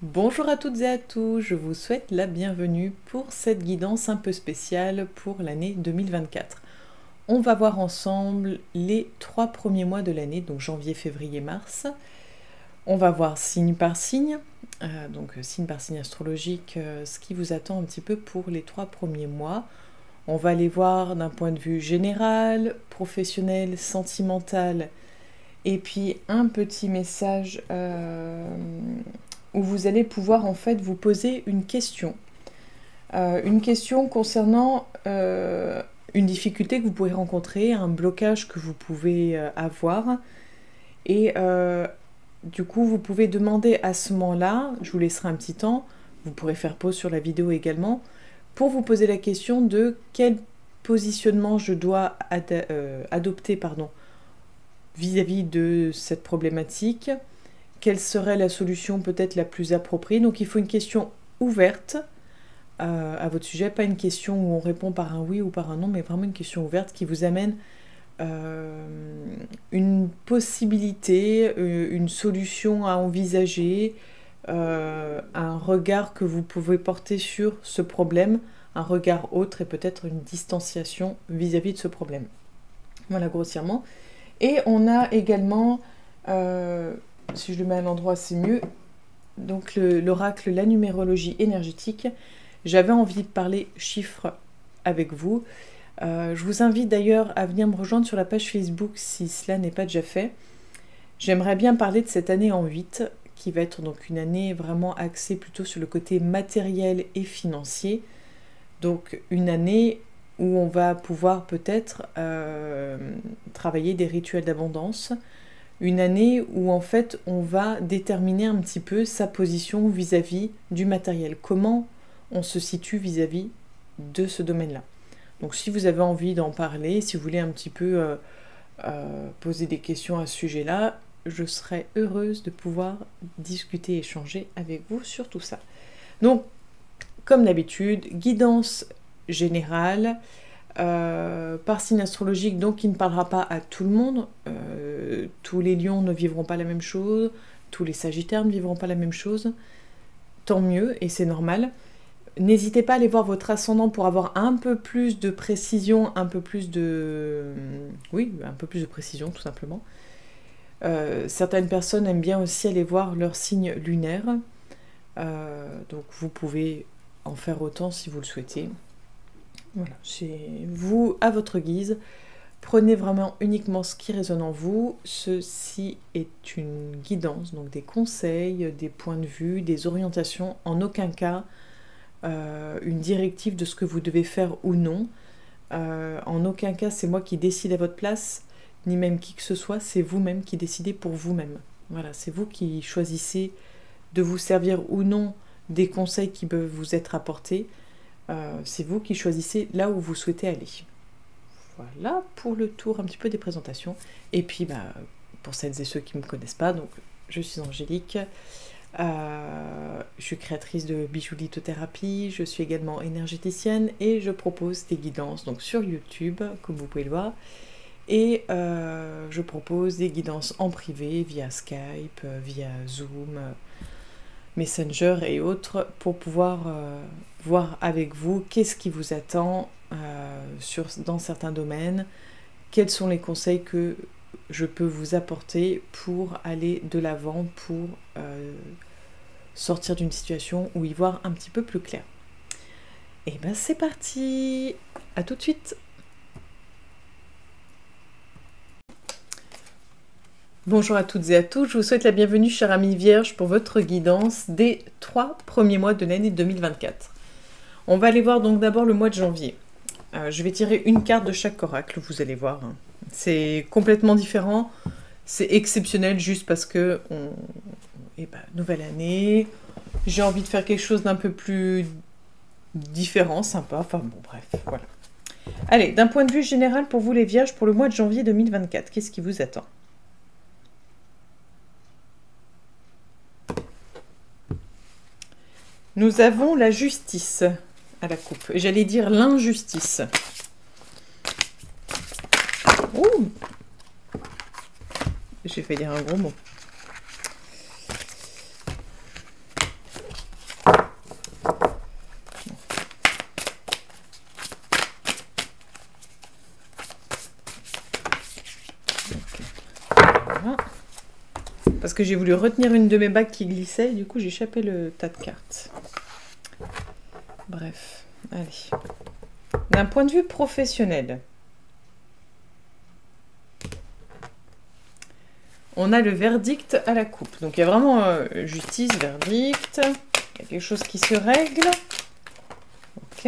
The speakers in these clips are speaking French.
Bonjour à toutes et à tous, je vous souhaite la bienvenue pour cette guidance un peu spéciale pour l'année 2024. On va voir ensemble les 3 premiers mois de l'année, donc janvier, février, mars. On va voir signe par signe, donc signe par signe astrologique, ce qui vous attend un petit peu pour les 3 premiers mois. On va les voir d'un point de vue général, professionnel, sentimental, et puis un petit message où vous allez pouvoir en fait vous poser une question. Une question concernant une difficulté que vous pourrez rencontrer, un blocage que vous pouvez avoir. Et du coup, vous pouvez demander à ce moment-là, je vous laisserai un petit temps, vous pourrez faire pause sur la vidéo également, pour vous poser la question de quel positionnement je dois adopter vis-à-vis de cette problématique, quelle serait la solution peut-être la plus appropriée. Donc il faut une question ouverte à votre sujet, pas une question où on répond par un oui ou par un non, mais vraiment une question ouverte qui vous amène une possibilité, une solution à envisager, un regard que vous pouvez porter sur ce problème, un regard autre et peut-être une distanciation vis-à-vis de ce problème. Voilà, grossièrement. Et on a également, si je le mets à l'endroit c'est mieux, donc l'oracle, la numérologie énergétique. J'avais envie de parler chiffres avec vous. Je vous invite d'ailleurs à venir me rejoindre sur la page Facebook si cela n'est pas déjà fait. J'aimerais bien parler de cette année en 8, qui va être donc une année vraiment axée plutôt sur le côté matériel et financier. Donc une année où on va pouvoir peut-être travailler des rituels d'abondance. Une année où en fait on va déterminer un petit peu sa position vis-à-vis du matériel. Comment on se situe vis-à-vis de ce domaine-là. Donc si vous avez envie d'en parler, si vous voulez un petit peu poser des questions à ce sujet-là, je serais heureuse de pouvoir discuter, échanger avec vous sur tout ça. Donc, comme d'habitude, guidance générale, par signe astrologique, donc qui ne parlera pas à tout le monde. Tous les lions ne vivront pas la même chose, tous les sagittaires ne vivront pas la même chose. Tant mieux, et c'est normal. N'hésitez pas à aller voir votre ascendant pour avoir un peu plus de précision, un peu plus de précision tout simplement. Certaines personnes aiment bien aussi aller voir leur signe lunaire. Donc vous pouvez en faire autant si vous le souhaitez. Voilà, c'est vous à votre guise. Prenez vraiment uniquement ce qui résonne en vous. Ceci est une guidance, donc des conseils, des points de vue, des orientations. En aucun cas une directive de ce que vous devez faire ou non. En aucun cas c'est moi qui décide à votre place, ni même qui que ce soit, c'est vous-même qui décidez pour vous-même. Voilà, c'est vous qui choisissez de vous servir ou non des conseils qui peuvent vous être apportés. C'est vous qui choisissez là où vous souhaitez aller. Voilà pour le tour un petit peu des présentations. Et puis pour celles et ceux qui ne me connaissent pas, donc je suis Angélique. Je suis créatrice de bijoux lithothérapie, je suis également énergéticienne et je propose des guidances donc sur YouTube, comme vous pouvez le voir, et je propose des guidances en privé via Skype, via Zoom, Messenger et autres pour pouvoir voir avec vous qu'est-ce qui vous attend dans certains domaines, quels sont les conseils que je peux vous apporter pour aller de l'avant, pour sortir d'une situation ou y voir un petit peu plus clair. Et ben c'est parti, à tout de suite. Bonjour à toutes et à tous, je vous souhaite la bienvenue, chers amis vierges, pour votre guidance des 3 premiers mois de l'année 2024. On va aller voir donc d'abord le mois de janvier. Je vais tirer une carte de chaque oracle, vous allez voir. C'est complètement différent, c'est exceptionnel juste parce que nouvelle année, j'ai envie de faire quelque chose d'un peu plus différent, sympa, enfin bon bref, voilà. Allez, d'un point de vue général pour vous les vierges, pour le mois de janvier 2024, qu'est-ce qui vous attend ? Nous avons la justice à la coupe. J'allais dire l'injustice. Ouh, j'ai fait dire un gros mot. que j'ai voulu retenir une de mes bagues qui glissait, et du coup j'ai échappé le tas de cartes. Bref, allez. D'un point de vue professionnel, on a le verdict à la coupe. Donc il y a vraiment justice, verdict, il y a quelque chose qui se règle. Ok.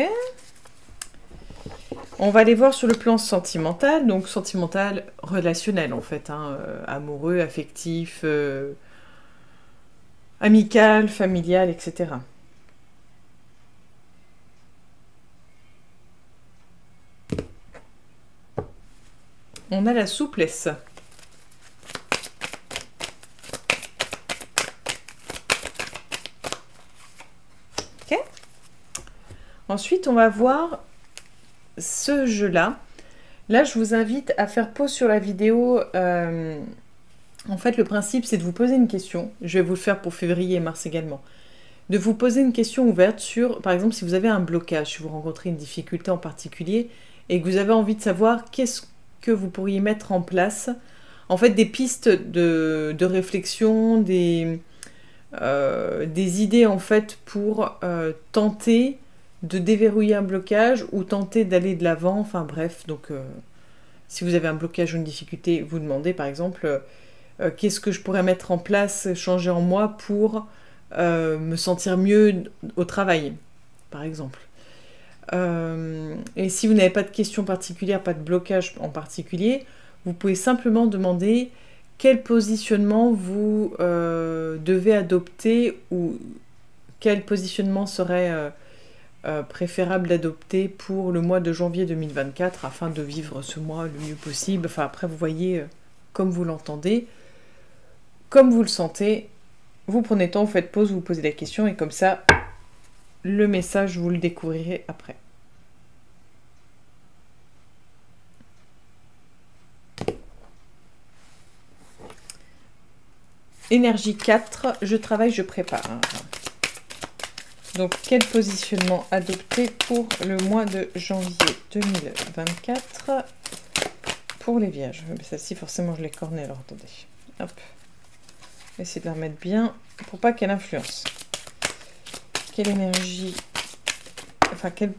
On va aller voir sur le plan sentimental, donc sentimental relationnel en fait, hein, amoureux, affectif, amical, familial, etc. On a la souplesse. Ok. Ensuite, on va voir ce jeu-là. Là, je vous invite à faire pause sur la vidéo. En fait, le principe, c'est de vous poser une question. Je vais vous le faire pour février et mars également. De vous poser une question ouverte sur, par exemple, si vous avez un blocage, si vous rencontrez une difficulté en particulier et que vous avez envie de savoir qu'est-ce que vous pourriez mettre en place. En fait, des pistes de réflexion, des idées en fait pour tenter de déverrouiller un blocage ou tenter d'aller de l'avant. Enfin bref, donc si vous avez un blocage ou une difficulté, vous demandez par exemple qu'est-ce que je pourrais mettre en place, changer en moi pour me sentir mieux au travail, par exemple. Et si vous n'avez pas de questions particulières, pas de blocage en particulier, vous pouvez simplement demander quel positionnement vous devez adopter ou quel positionnement serait préférable d'adopter pour le mois de janvier 2024 afin de vivre ce mois le mieux possible. Enfin après vous voyez comme vous l'entendez, comme vous le sentez, vous prenez le temps, vous faites pause, vous posez la question et comme ça le message vous le découvrirez après. Énergie 4, je travaille, je prépare. Donc, quel positionnement adopter pour le mois de janvier 2024 pour les vierges? Celle-ci, forcément, je l'ai cornée, alors attendez. Hop. Essayez de la remettre bien pour pas qu'elle influence. Quelle énergie... Enfin, quel...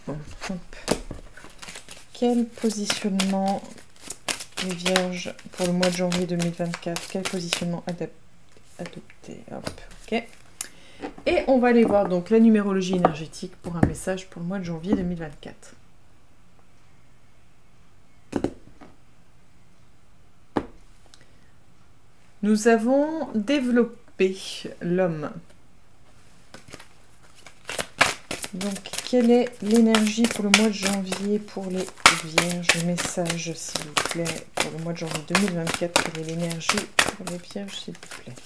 Bon, hop. Quel positionnement les vierges pour le mois de janvier 2024? Quel positionnement adopter? Hop, ok. Et on va aller voir donc la numérologie énergétique pour un message pour le mois de janvier 2024. Nous avons développé l'homme. Donc, quelle est l'énergie pour le mois de janvier pour les vierges? Le message, s'il vous plaît, pour le mois de janvier 2024. Quelle est l'énergie pour les vierges, s'il vous plaît?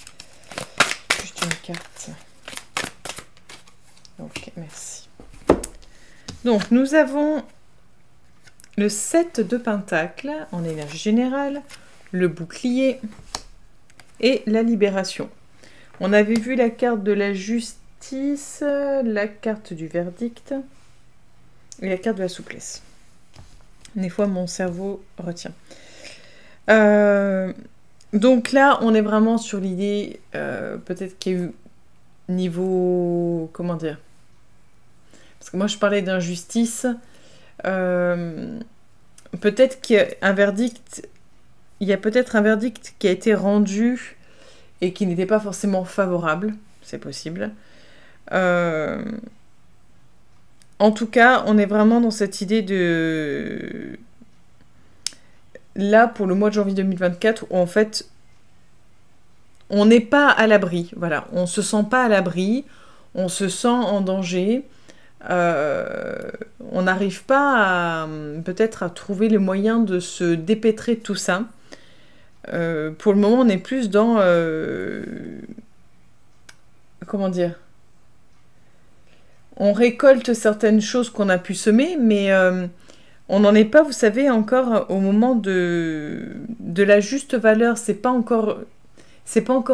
Juste une carte. Ok, merci. Donc, nous avons le 7 de Pentacle en énergie générale, le bouclier et la libération. On avait vu la carte de la justice, la carte du verdict et la carte de la souplesse. Des fois, mon cerveau retient. Donc là, on est vraiment sur l'idée, peut-être qu'il y a eu niveau... Comment dire? Parce que moi, je parlais d'injustice. Peut-être qu'il y a un verdict... Il y a peut-être un verdict qui a été rendu et qui n'était pas forcément favorable. C'est possible. En tout cas, on est vraiment dans cette idée de... Là, pour le mois de janvier 2024, où en fait, on n'est pas à l'abri. Voilà, on ne se sent pas à l'abri, on se sent en danger. On n'arrive pas peut-être à trouver les moyens de se dépêtrer de tout ça. Pour le moment, on est plus dans... comment dire? On récolte certaines choses qu'on a pu semer, mais on n'en est pas, vous savez, encore au moment de la juste valeur. C'est pas encore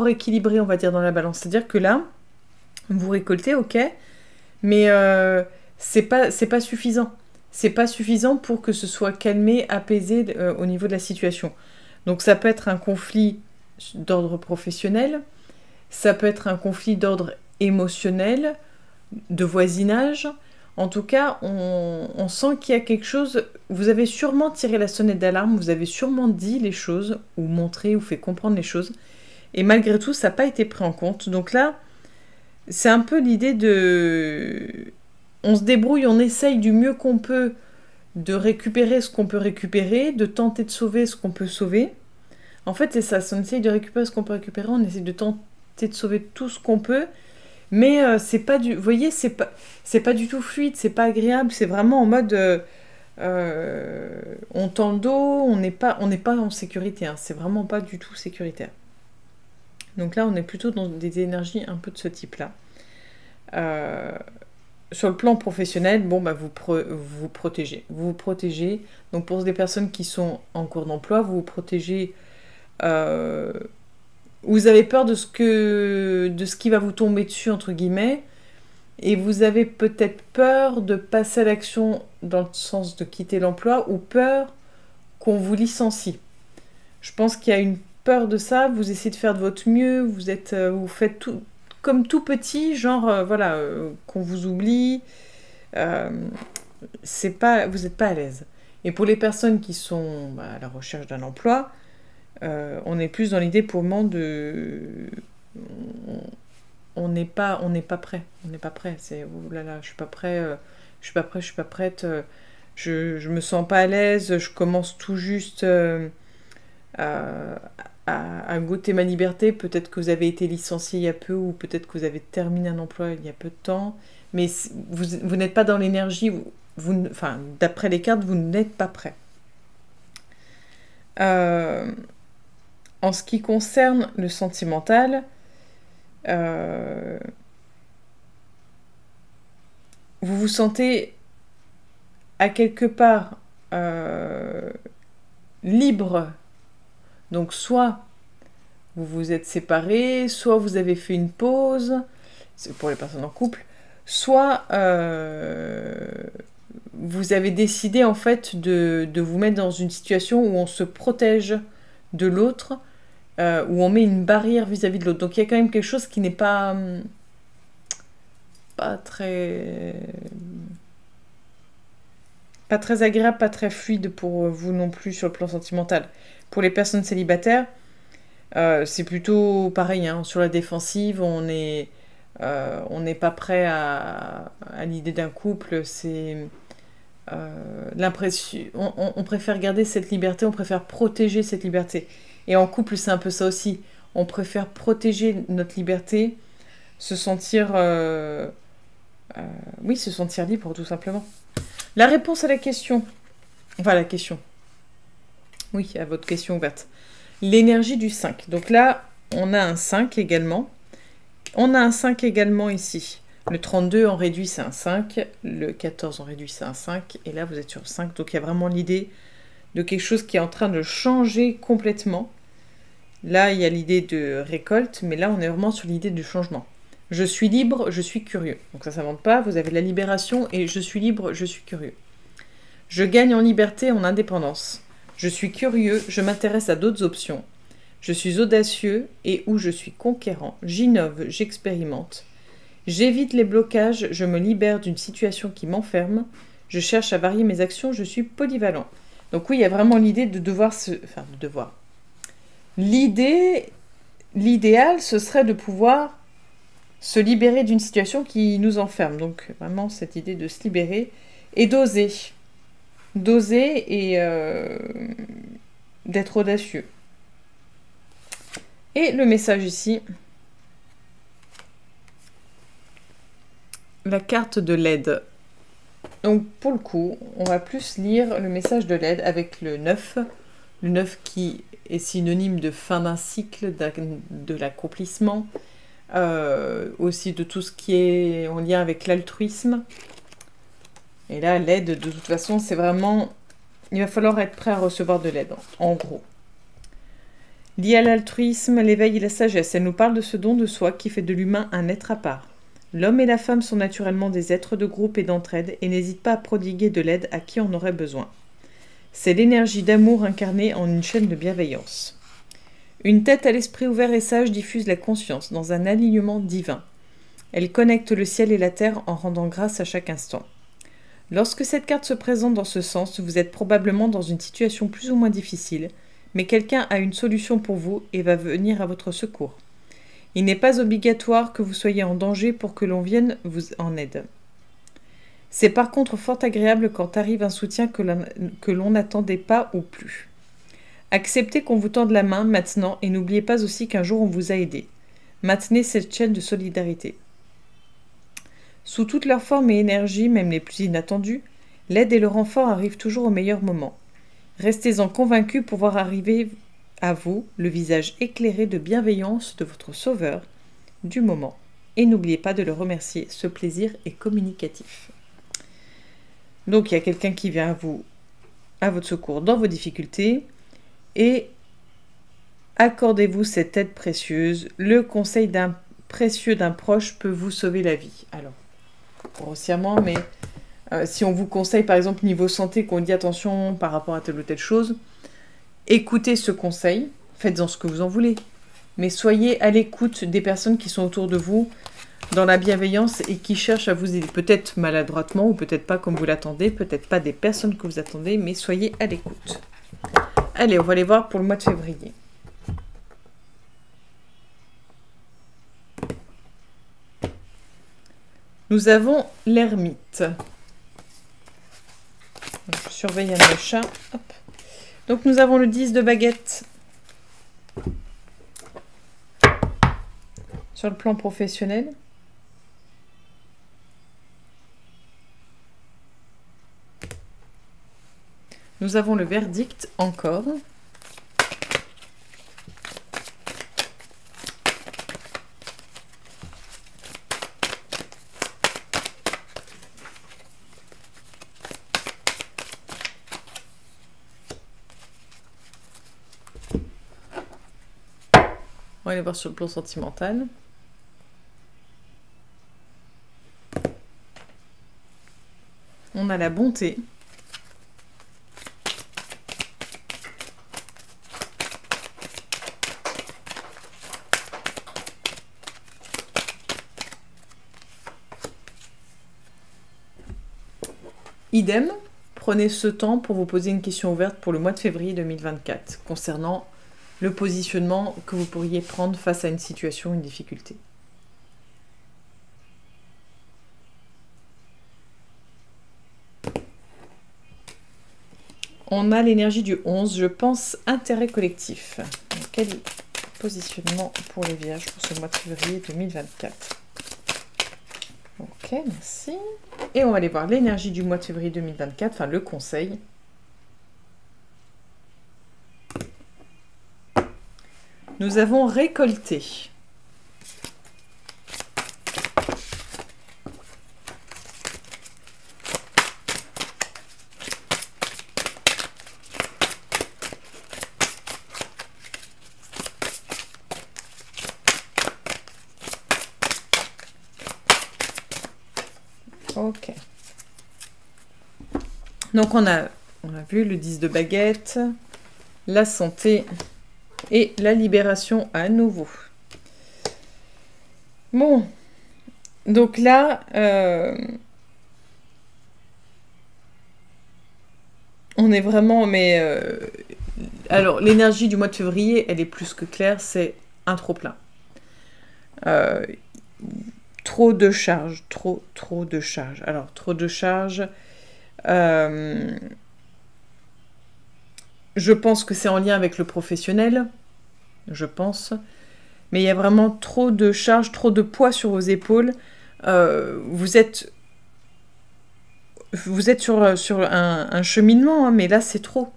équilibré, on va dire, dans la balance. C'est-à-dire que là, vous récoltez, ok, mais c'est pas suffisant. C'est pas suffisant pour que ce soit calmé, apaisé au niveau de la situation. Donc ça peut être un conflit d'ordre professionnel, ça peut être un conflit d'ordre émotionnel, de voisinage. En tout cas, on sent qu'il y a quelque chose, vous avez sûrement tiré la sonnette d'alarme, vous avez sûrement dit les choses, ou montré, ou fait comprendre les choses, et malgré tout, ça n'a pas été pris en compte. Donc là, c'est un peu l'idée de... On se débrouille, on essaye du mieux qu'on peut de récupérer ce qu'on peut récupérer, de tenter de sauver ce qu'on peut sauver. En fait, c'est ça, on essaye de récupérer ce qu'on peut récupérer, on essaye de tenter de sauver tout ce qu'on peut, mais c'est pas du... Vous voyez, c'est pas du tout fluide, c'est pas agréable, c'est vraiment en mode... on tend le dos, on n'est pas en sécurité, hein, c'est vraiment pas du tout sécuritaire. Donc là, on est plutôt dans des énergies un peu de ce type-là. Sur le plan professionnel, bon, bah, vous protégez. Vous vous protégez. Donc pour des personnes qui sont en cours d'emploi, vous vous protégez. Vous avez peur de ce qui va vous tomber dessus, entre guillemets. Et vous avez peut-être peur de passer à l'action dans le sens de quitter l'emploi ou peur qu'on vous licencie. Je pense qu'il y a une peur de ça, vous essayez de faire de votre mieux, vous faites tout comme tout petit, genre voilà, qu'on vous oublie, vous n'êtes pas à l'aise. Et pour les personnes qui sont à la recherche d'un emploi, on est plus dans l'idée pour le moment de... On n'est pas prêt, c'est oh là là, je suis pas prêt, je suis pas prête, je me sens pas à l'aise, je commence tout juste à goûter ma liberté. Peut-être que vous avez été licencié il y a peu, ou peut-être que vous avez terminé un emploi il y a peu de temps, mais vous n'êtes pas dans l'énergie, enfin, d'après les cartes, vous n'êtes pas prêt. En ce qui concerne le sentimental, vous vous sentez à quelque part libre. Donc soit vous vous êtes séparés, soit vous avez fait une pause, c'est pour les personnes en couple, soit vous avez décidé en fait de vous mettre dans une situation où on se protège de l'autre, où on met une barrière vis-à-vis de l'autre. Donc il y a quand même quelque chose qui n'est pas très agréable, pas très fluide pour vous non plus sur le plan sentimental. Pour les personnes célibataires, c'est plutôt pareil, hein, sur la défensive, on n'est pas prêt à l'idée d'un couple, c'est l'impression, on préfère garder cette liberté, on préfère protéger cette liberté. Et en couple, c'est un peu ça aussi, on préfère protéger notre liberté, se sentir libre tout simplement. La réponse à la question, oui, à votre question ouverte. L'énergie du 5. Donc là, on a un 5 également. On a un 5 également ici. Le 32 en réduit, c'est un 5. Le 14 en réduit, c'est un 5. Et là, vous êtes sur 5. Donc il y a vraiment l'idée de quelque chose qui est en train de changer complètement. Là, il y a l'idée de récolte, mais là, on est vraiment sur l'idée de changement. Je suis libre, je suis curieux. Donc ça ne s'invente pas, vous avez la libération et je suis libre, je suis curieux. Je gagne en liberté, en indépendance. Je suis curieux, je m'intéresse à d'autres options. Je suis audacieux et où je suis conquérant. J'innove, j'expérimente. J'évite les blocages, je me libère d'une situation qui m'enferme. Je cherche à varier mes actions, je suis polyvalent. Donc oui, il y a vraiment l'idée de devoir l'idéal, ce serait de pouvoir se libérer d'une situation qui nous enferme. Donc vraiment cette idée de se libérer et d'oser. D'oser et d'être audacieux. Et le message ici, la carte de l'aide. Donc pour le coup, on va plus lire le message de l'aide avec le 9. Le 9 qui est synonyme de fin d'un cycle, de l'accomplissement, aussi de tout ce qui est en lien avec l'altruisme. Et là, l'aide, de toute façon, c'est vraiment... Il va falloir être prêt à recevoir de l'aide, en gros. Lié à l'altruisme, l'éveil et la sagesse, elle nous parle de ce don de soi qui fait de l'humain un être à part. L'homme et la femme sont naturellement des êtres de groupe et d'entraide et n'hésitent pas à prodiguer de l'aide à qui en aurait besoin. C'est l'énergie d'amour incarnée en une chaîne de bienveillance. Une tête à l'esprit ouvert et sage diffuse la conscience dans un alignement divin. Elle connecte le ciel et la terre en rendant grâce à chaque instant. Lorsque cette carte se présente dans ce sens, vous êtes probablement dans une situation plus ou moins difficile, mais quelqu'un a une solution pour vous et va venir à votre secours. Il n'est pas obligatoire que vous soyez en danger pour que l'on vienne vous en aide. C'est par contre fort agréable quand arrive un soutien que l'on n'attendait pas ou plus. Acceptez qu'on vous tende la main maintenant et n'oubliez pas aussi qu'un jour on vous a aidé. Maintenez cette chaîne de solidarité. Sous toutes leurs formes et énergies, même les plus inattendues, l'aide et le renfort arrivent toujours au meilleur moment. Restez-en convaincus pour voir arriver à vous le visage éclairé de bienveillance de votre sauveur du moment. Et n'oubliez pas de le remercier, ce plaisir est communicatif. Donc il y a quelqu'un qui vient à votre secours dans vos difficultés et accordez-vous cette aide précieuse. Le conseil précieux d'un proche peut vous sauver la vie. Alors, grossièrement, mais si on vous conseille par exemple niveau santé, qu'on dit attention par rapport à telle ou telle chose, écoutez ce conseil, faites-en ce que vous en voulez, mais soyez à l'écoute des personnes qui sont autour de vous, dans la bienveillance et qui cherchent à vous aider, peut-être maladroitement ou peut-être pas comme vous l'attendez, peut-être pas des personnes que vous attendez, mais soyez à l'écoute. Allez, on va aller voir pour le mois de février. Nous avons l'ermite. Je surveille un chat. Hop. Donc nous avons le 10 de baguette. Sur le plan professionnel. Nous avons le verdict encore. On va aller voir sur le plan sentimental. On a la bonté. Idem, prenez ce temps pour vous poser une question ouverte pour le mois de février 2024 concernant le positionnement que vous pourriez prendre face à une situation, une difficulté. On a l'énergie du 11, je pense, intérêt collectif. Quel positionnement pour les vierges pour ce mois de février 2024? Ok, merci. Et on va aller voir l'énergie du mois de février 2024, enfin le conseil. Nous avons récolté. Ok. Donc on a vu le 10 de baguette, la santé et la libération à nouveau. Bon. Donc là, on est vraiment, mais alors l'énergie du mois de février, elle est plus que claire, c'est un trop-plein. Trop de charges, trop de charges. Alors, trop de charges. Je pense que c'est en lien avec le professionnel. Je pense. Mais il y a vraiment trop de charges, trop de poids sur vos épaules. Vous êtes sur un cheminement, hein, mais là, c'est trop.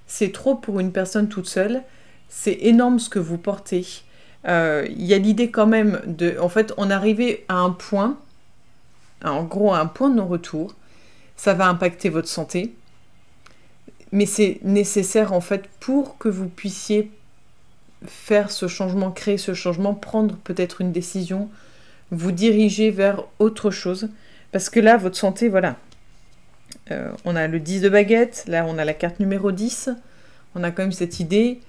C'est trop pour une personne toute seule. C'est énorme ce que vous portez. Il y a l'idée quand même de... En fait, on est arrivé à un point, en gros à un point de non-retour. Ça va impacter votre santé. Mais c'est nécessaire en fait pour que vous puissiez faire ce changement, créer ce changement, prendre peut-être une décision, vous diriger vers autre chose. Parce que là, votre santé, voilà. On a le 10 de baguette, là on a la carte numéro 10. On a quand même cette idée...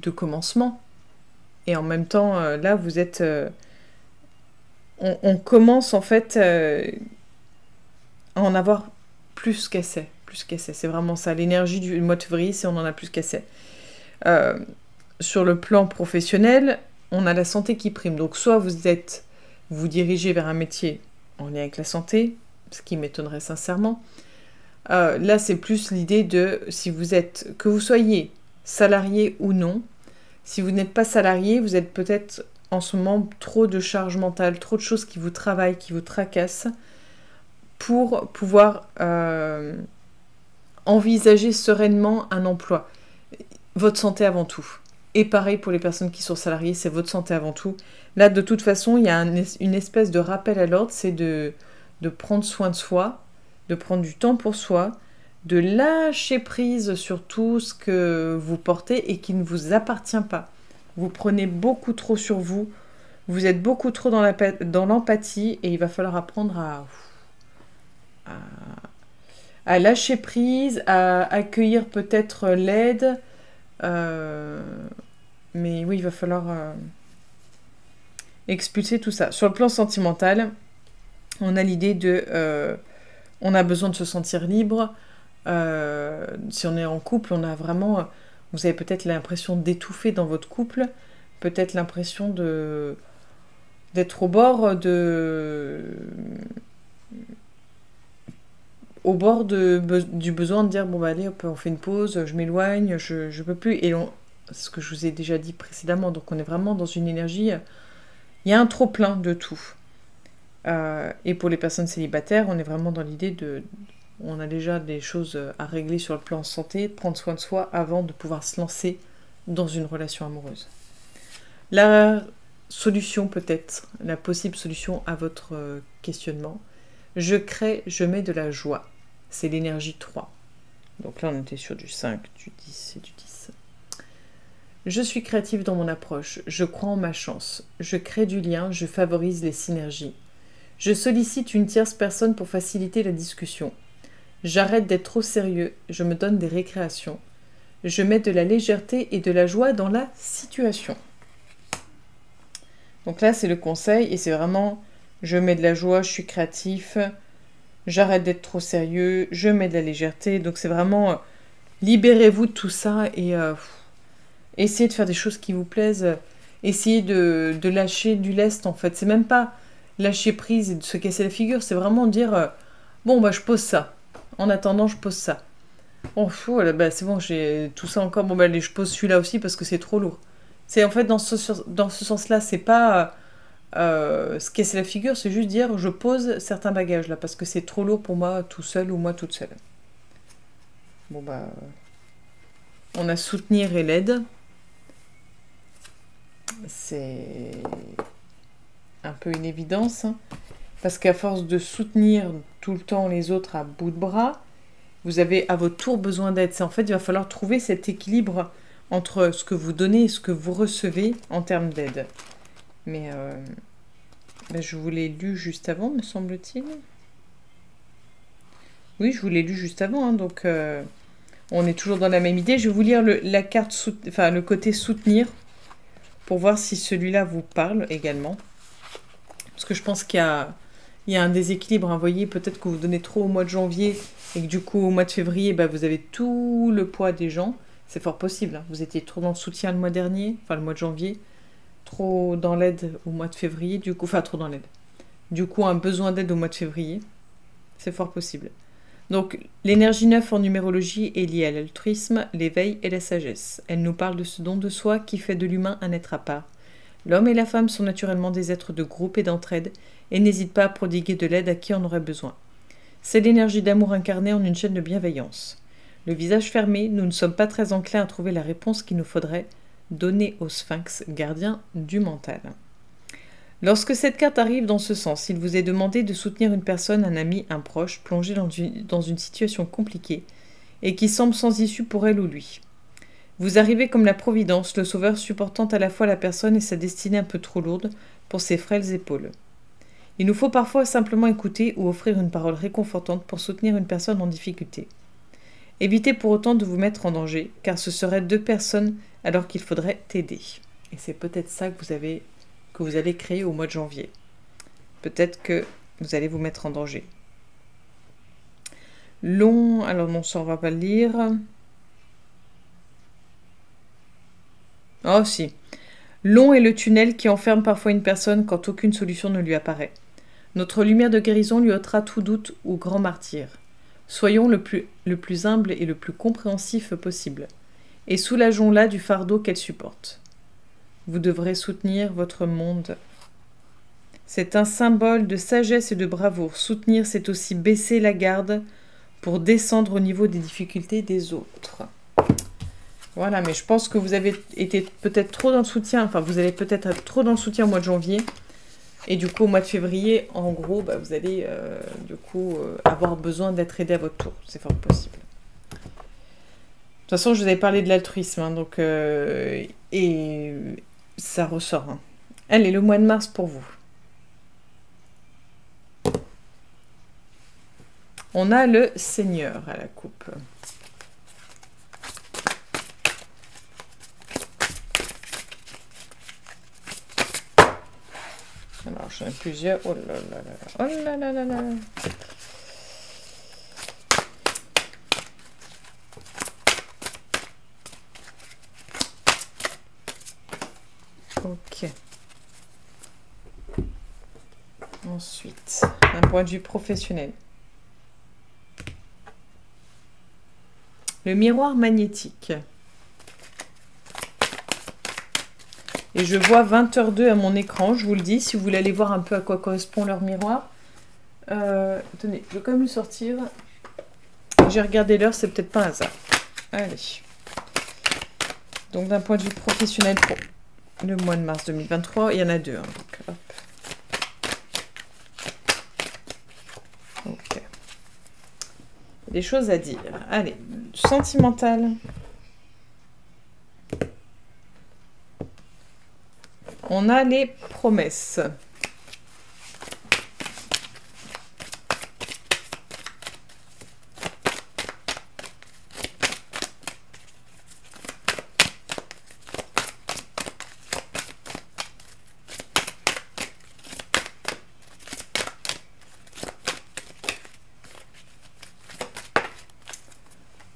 de commencement. Et en même temps, là, vous êtes... on commence en fait à en avoir plus qu'assez. Plus qu'assez. C'est vraiment ça. L'énergie du mois de février, c'est on en a plus qu'assez. Sur le plan professionnel, on a la santé qui prime. Donc soit vous dirigez vers un métier en lien avec la santé, ce qui m'étonnerait sincèrement. Là, c'est plus l'idée de que vous soyez salarié ou non. Si vous n'êtes pas salarié, vous êtes peut-être en ce moment trop de charge mentale, trop de choses qui vous travaillent, qui vous tracassent, pour pouvoir envisager sereinement un emploi. Votre santé avant tout. Et pareil pour les personnes qui sont salariées, c'est votre santé avant tout. Là, de toute façon, il y a une espèce de rappel à l'ordre, c'est de prendre soin de soi, de prendre du temps pour soi, de lâcher prise sur tout ce que vous portez et qui ne vous appartient pas. Vous prenez beaucoup trop sur vous, vous êtes beaucoup trop dans l'empathie et il va falloir apprendre à lâcher prise, à accueillir peut-être l'aide. Mais oui, il va falloir expulser tout ça. Sur le plan sentimental, on a l'idée on a besoin de se sentir libre. Si on est en couple, on a vraiment... Vous avez peut-être l'impression d'étouffer dans votre couple, peut-être l'impression d'être au bord du besoin de dire bon bah allez hop, on fait une pause, je m'éloigne, je peux plus. Et c'est ce que je vous ai déjà dit précédemment, donc on est vraiment dans une énergie, il y a un trop plein de tout. Et pour les personnes célibataires, on est vraiment dans l'idée on a déjà des choses à régler sur le plan santé, prendre soin de soi avant de pouvoir se lancer dans une relation amoureuse. La solution peut-être, la possible solution à votre questionnement, je crée, je mets de la joie. C'est l'énergie 3. Donc là on était sur du 5, du 10 et du 10. Je suis créative dans mon approche, je crois en ma chance, je crée du lien, je favorise les synergies. Je sollicite une tierce personne pour faciliter la discussion. J'arrête d'être trop sérieux, je me donne des récréations. Je mets de la légèreté et de la joie dans la situation. Donc là, c'est le conseil et c'est vraiment, je mets de la joie, je suis créatif, j'arrête d'être trop sérieux, je mets de la légèreté. Donc c'est vraiment, libérez-vous de tout ça et essayez de faire des choses qui vous plaisent. Essayez de lâcher du lest en fait. C'est même pas lâcher prise et de se casser la figure, c'est vraiment dire, bon bah je pose ça. En attendant, je pose ça. Oh, bah, c'est bon, j'ai tout ça encore. Bon, bah, allez, je pose celui-là aussi parce que c'est trop lourd. C'est en fait dans ce sens-là, c'est pas se casser la figure, c'est juste dire je pose certains bagages là parce que c'est trop lourd pour moi tout seul ou moi toute seule. Bon, bah. On a soutenir et l'aide. C'est un peu une évidence. Hein. Parce qu'à force de soutenir tout le temps les autres à bout de bras, vous avez à votre tour besoin d'aide. C'est en fait, il va falloir trouver cet équilibre entre ce que vous donnez et ce que vous recevez en termes d'aide. Mais je vous l'ai lu juste avant, me semble-t-il. Oui, je vous l'ai lu juste avant, hein, donc on est toujours dans la même idée. Je vais vous lire la carte, le côté soutenir, pour voir si celui-là vous parle également. Parce que je pense qu'il y a un déséquilibre. Hein. Vous voyez, peut-être que vous donnez trop au mois de janvier et que du coup, au mois de février, bah, vous avez tout le poids des gens. C'est fort possible. Hein. Vous étiez trop dans le soutien le mois dernier, enfin le mois de janvier, trop dans l'aide au mois de février, du coup, enfin trop dans l'aide. Du coup, un besoin d'aide au mois de février. C'est fort possible. Donc, l'énergie 9 en numérologie est liée à l'altruisme, l'éveil et la sagesse. Elle nous parle de ce don de soi qui fait de l'humain un être à part. L'homme et la femme sont naturellement des êtres de groupe et d'entraide et n'hésitent pas à prodiguer de l'aide à qui en aurait besoin. C'est l'énergie d'amour incarnée en une chaîne de bienveillance. Le visage fermé, nous ne sommes pas très enclins à trouver la réponse qu'il nous faudrait donner au sphinx, gardien du mental. Lorsque cette carte arrive dans ce sens, il vous est demandé de soutenir une personne, un ami, un proche, plongé dans une situation compliquée et qui semble sans issue pour elle ou lui. Vous arrivez comme la Providence, le Sauveur supportant à la fois la personne et sa destinée un peu trop lourde pour ses frêles épaules. Il nous faut parfois simplement écouter ou offrir une parole réconfortante pour soutenir une personne en difficulté. Évitez pour autant de vous mettre en danger, car ce seraient deux personnes alors qu'il faudrait t'aider. Et c'est peut-être ça que vous allez créer au mois de janvier. Peut-être que vous allez vous mettre en danger. Long, alors non, ça on va pas le lire. Oh si. Long est le tunnel qui enferme parfois une personne quand aucune solution ne lui apparaît. Notre lumière de guérison lui ôtera tout doute ou grand martyr. Soyons le plus humble et le plus compréhensif possible, et soulageons-la du fardeau qu'elle supporte. Vous devrez soutenir votre monde. C'est un symbole de sagesse et de bravoure. Soutenir, c'est aussi baisser la garde pour descendre au niveau des difficultés des autres. Voilà, mais je pense que vous avez été peut-être trop dans le soutien, enfin vous allez peut-être être trop dans le soutien au mois de janvier, et du coup au mois de février, en gros, vous allez avoir besoin d'être aidé à votre tour, c'est fort possible. De toute façon, je vous avais parlé de l'altruisme, hein, donc, et ça ressort. Hein. Allez, le mois de mars pour vous. On a le Seigneur à la coupe. Alors, j'en ai plusieurs. Oh là là là là. Oh là là là là. Ok. Ensuite, d'un point de vue professionnel. Le miroir magnétique. Et je vois 20h02 à mon écran, je vous le dis, si vous voulez aller voir un peu à quoi correspond leur miroir. Attendez, je vais quand même le sortir. J'ai regardé l'heure, c'est peut-être pas un hasard. Allez. Donc d'un point de vue professionnel pour le mois de mars 2023, il y en a deux. Hein, donc, hop. Ok. Des choses à dire. Allez, sentimental. On a les promesses.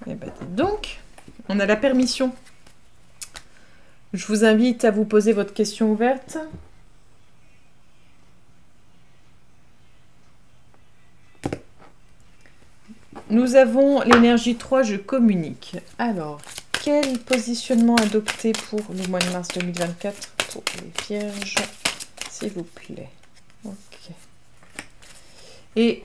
Eh ben, dites donc, on a la permission. Je vous invite à vous poser votre question ouverte. Nous avons l'énergie 3, je communique. Alors, quel positionnement adopter pour le mois de mars 2024 pour les vierges, s'il vous plaît. Ok. Et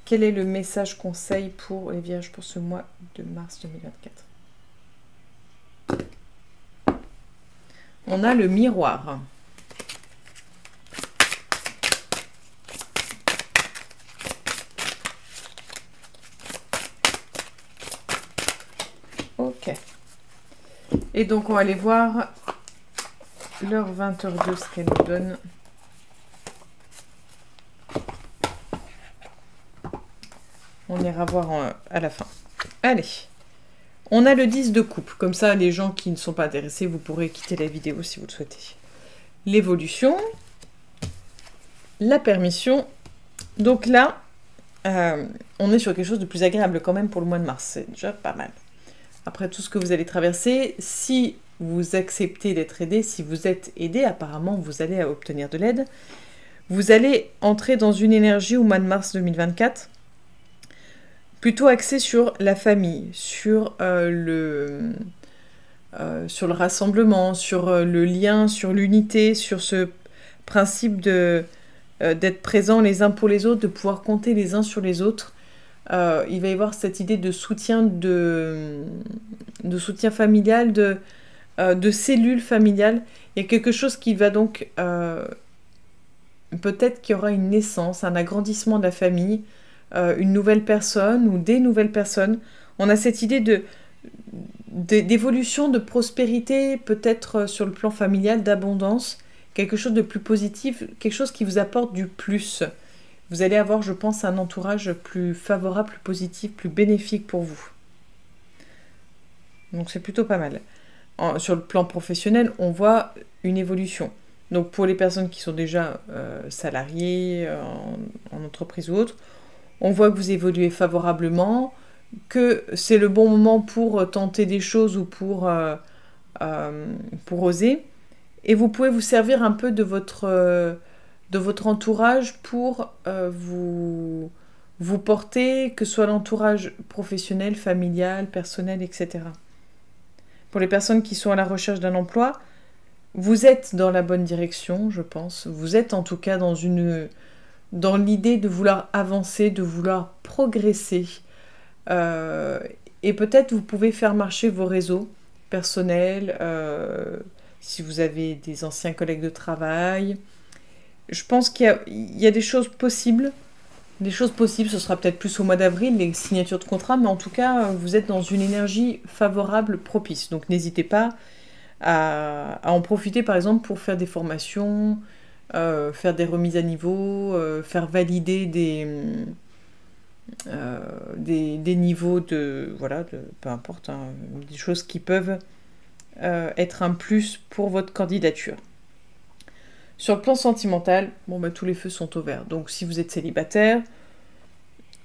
quel est le message conseil pour les vierges pour ce mois de mars 2024? On a le miroir. Ok. Et donc, on va aller voir l'heure 20h02, ce qu'elle nous donne. On ira voir à la fin. Allez. On a le 10 de coupe. Comme ça, les gens qui ne sont pas intéressés, vous pourrez quitter la vidéo si vous le souhaitez. L'évolution. La permission. Donc là, on est sur quelque chose de plus agréable quand même pour le mois de mars. C'est déjà pas mal. Après tout ce que vous allez traverser, si vous acceptez d'être aidé, si vous êtes aidé, apparemment vous allez obtenir de l'aide, vous allez entrer dans une énergie au mois de mars 2024 plutôt axée sur la famille, sur le rassemblement, sur le lien, sur l'unité, sur ce principe d'être présents les uns pour les autres, de pouvoir compter les uns sur les autres. Il va y avoir cette idée de soutien, de soutien familial, de cellules familiales. Il y a quelque chose qui va donc... peut-être qu'il y aura une naissance, un agrandissement de la famille, une nouvelle personne ou des nouvelles personnes. On a cette idée d'évolution, de prospérité, peut-être sur le plan familial, d'abondance, quelque chose de plus positif, quelque chose qui vous apporte du plus. Vous allez avoir, je pense, un entourage plus favorable, plus positif, plus bénéfique pour vous. Donc c'est plutôt pas mal. Sur le plan professionnel, on voit une évolution. Donc pour les personnes qui sont déjà salariées en entreprise ou autre, on voit que vous évoluez favorablement, que c'est le bon moment pour tenter des choses ou pour oser. Et vous pouvez vous servir un peu de votre entourage pour vous porter, que ce soit l'entourage professionnel, familial, personnel, etc. Pour les personnes qui sont à la recherche d'un emploi, vous êtes dans la bonne direction, je pense. Vous êtes en tout cas dans l'idée de vouloir avancer, de vouloir progresser. Et peut-être vous pouvez faire marcher vos réseaux personnels, si vous avez des anciens collègues de travail. Je pense qu'il y a des choses possibles. Des choses possibles, ce sera peut-être plus au mois d'avril, les signatures de contrat, mais en tout cas, vous êtes dans une énergie favorable, propice. Donc n'hésitez pas à en profiter, par exemple, pour faire des formations, faire des remises à niveau, faire valider des niveaux peu importe, hein, des choses qui peuvent être un plus pour votre candidature. Sur le plan sentimental, tous les feux sont au vert. Donc si vous êtes célibataire,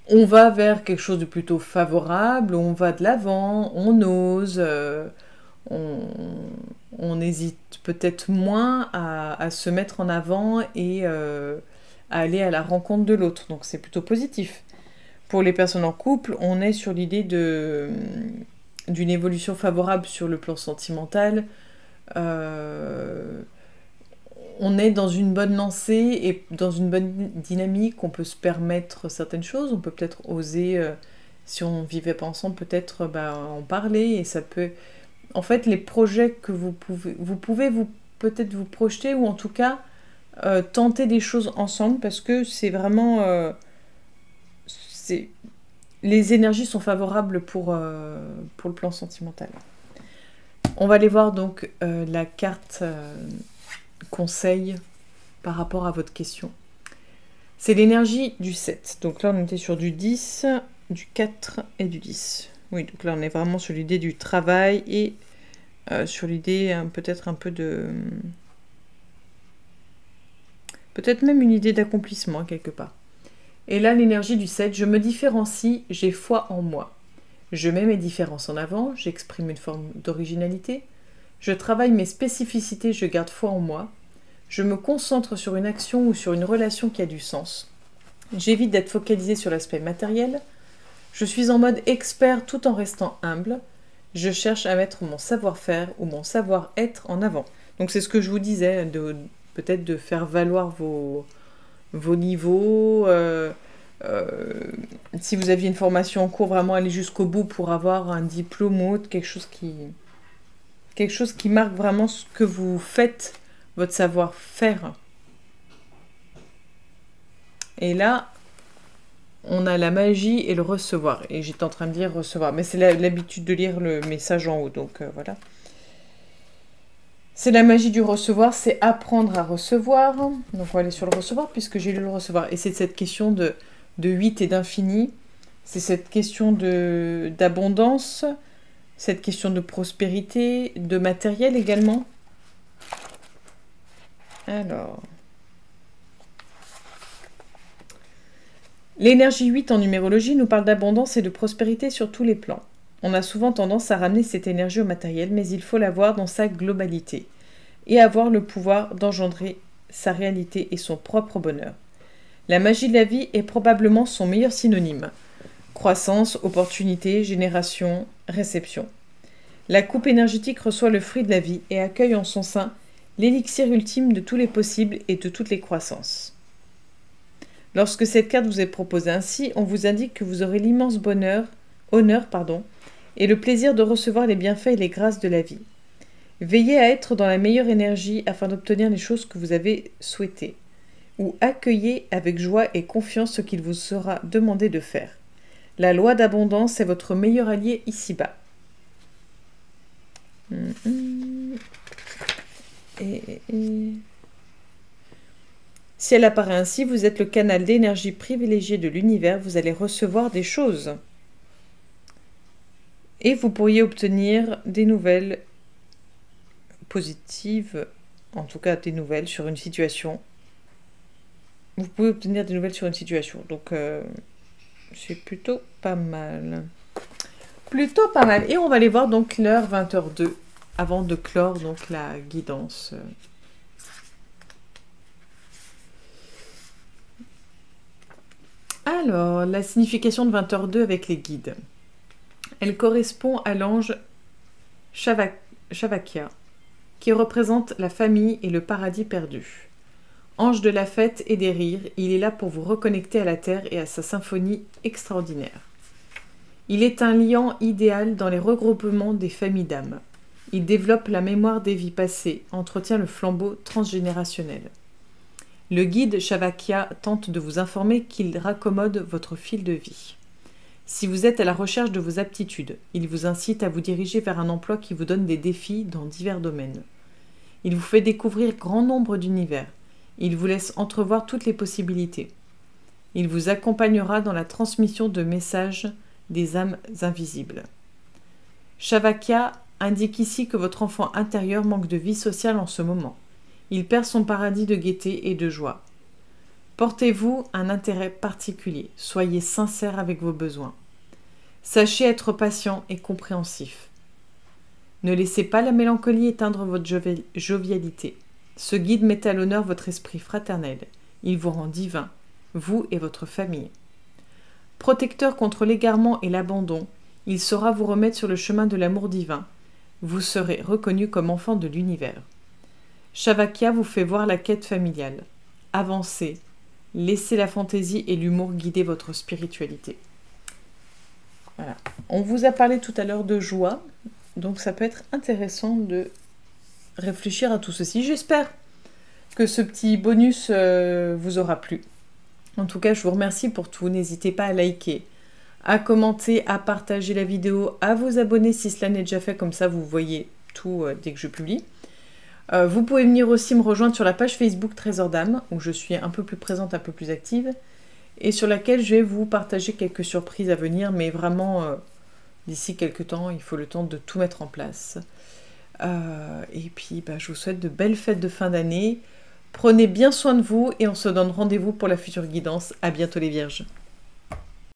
on va vers quelque chose de plutôt favorable, on va de l'avant, on ose, on hésite peut-être moins à se mettre en avant et à aller à la rencontre de l'autre. Donc c'est plutôt positif. Pour les personnes en couple, on est sur l'idée d'une évolution favorable sur le plan sentimental. On est dans une bonne lancée et dans une bonne dynamique. On peut se permettre certaines choses. On peut peut-être oser, si on ne vivait pas ensemble, peut-être en parler. Et ça peut... En fait, les projets que vous pouvez peut-être vous projeter ou en tout cas tenter des choses ensemble parce que c'est vraiment... les énergies sont favorables pour le plan sentimental. On va aller voir donc la carte conseil par rapport à votre question. C'est l'énergie du 7. Donc là, on était sur du 10, du 4 et du 10. Oui, donc là, on est vraiment sur l'idée du travail et sur l'idée peut-être un peu de... Peut-être même une idée d'accomplissement, quelque part. Et là, l'énergie du 7, je me différencie, j'ai foi en moi. Je mets mes différences en avant, j'exprime une forme d'originalité. Je travaille mes spécificités, je garde foi en moi. Je me concentre sur une action ou sur une relation qui a du sens. J'évite d'être focalisé sur l'aspect matériel. Je suis en mode expert tout en restant humble. Je cherche à mettre mon savoir-faire ou mon savoir-être en avant. Donc c'est ce que je vous disais, peut-être de faire valoir vos niveaux. Si vous aviez une formation en cours, vraiment aller jusqu'au bout pour avoir un diplôme ou autre, quelque chose qui marque vraiment ce que vous faites, votre savoir-faire. Et là, on a la magie et le recevoir. Et j'étais en train de dire recevoir. Mais c'est l'habitude de lire le message en haut. Donc voilà. C'est la magie du recevoir. C'est apprendre à recevoir. Donc on va aller sur le recevoir puisque j'ai lu le recevoir. Et c'est cette question de 8 et d'infini. C'est cette question d'abondance. Cette question de prospérité. De matériel également. Alors... L'énergie 8 en numérologie nous parle d'abondance et de prospérité sur tous les plans. On a souvent tendance à ramener cette énergie au matériel, mais il faut la voir dans sa globalité et avoir le pouvoir d'engendrer sa réalité et son propre bonheur. La magie de la vie est probablement son meilleur synonyme. Croissance, opportunité, génération, réception. La coupe énergétique reçoit le fruit de la vie et accueille en son sein l'élixir ultime de tous les possibles et de toutes les croissances. Lorsque cette carte vous est proposée ainsi, on vous indique que vous aurez l'immense honneur, et le plaisir de recevoir les bienfaits et les grâces de la vie. Veillez à être dans la meilleure énergie afin d'obtenir les choses que vous avez souhaitées, ou accueillez avec joie et confiance ce qu'il vous sera demandé de faire. La loi d'abondance est votre meilleur allié ici-bas. Si elle apparaît ainsi, vous êtes le canal d'énergie privilégié de l'univers, vous allez recevoir des choses. Et vous pourriez obtenir des nouvelles positives, en tout cas des nouvelles sur une situation. Vous pouvez obtenir des nouvelles sur une situation. Donc, c'est plutôt pas mal. Plutôt pas mal. Et on va aller voir donc l'heure 20h02 avant de clore donc la guidance. Alors, la signification de 20h02 avec les guides. Elle correspond à l'ange Shavakya, qui représente la famille et le paradis perdu. Ange de la fête et des rires, il est là pour vous reconnecter à la terre et à sa symphonie extraordinaire. Il est un liant idéal dans les regroupements des familles d'âmes. Il développe la mémoire des vies passées, entretient le flambeau transgénérationnel. Le guide Shavakya tente de vous informer qu'il raccommode votre fil de vie. Si vous êtes à la recherche de vos aptitudes, il vous incite à vous diriger vers un emploi qui vous donne des défis dans divers domaines. Il vous fait découvrir grand nombre d'univers. Il vous laisse entrevoir toutes les possibilités. Il vous accompagnera dans la transmission de messages des âmes invisibles. Shavakya indique ici que votre enfant intérieur manque de vie sociale en ce moment. Il perd son paradis de gaieté et de joie. Portez-vous un intérêt particulier. Soyez sincère avec vos besoins. Sachez être patient et compréhensif. Ne laissez pas la mélancolie éteindre votre jovialité. Ce guide met à l'honneur votre esprit fraternel. Il vous rend divin, vous et votre famille. Protecteur contre l'égarement et l'abandon, il saura vous remettre sur le chemin de l'amour divin. Vous serez reconnu comme enfant de l'univers. Shavakya vous fait voir la quête familiale. Avancez, laissez la fantaisie et l'humour guider votre spiritualité. Voilà. On vous a parlé tout à l'heure de joie, donc ça peut être intéressant de réfléchir à tout ceci. J'espère que ce petit bonus vous aura plu. En tout cas, je vous remercie pour tout. N'hésitez pas à liker, à commenter, à partager la vidéo, à vous abonner si cela n'est déjà fait, comme ça vous voyez tout dès que je publie. Vous pouvez venir aussi me rejoindre sur la page Facebook Trésor d'âme, où je suis un peu plus présente, un peu plus active, et sur laquelle je vais vous partager quelques surprises à venir, mais vraiment, d'ici quelques temps, il faut le temps de tout mettre en place. Et puis, je vous souhaite de belles fêtes de fin d'année. Prenez bien soin de vous et on se donne rendez-vous pour la future guidance. À bientôt les Vierges.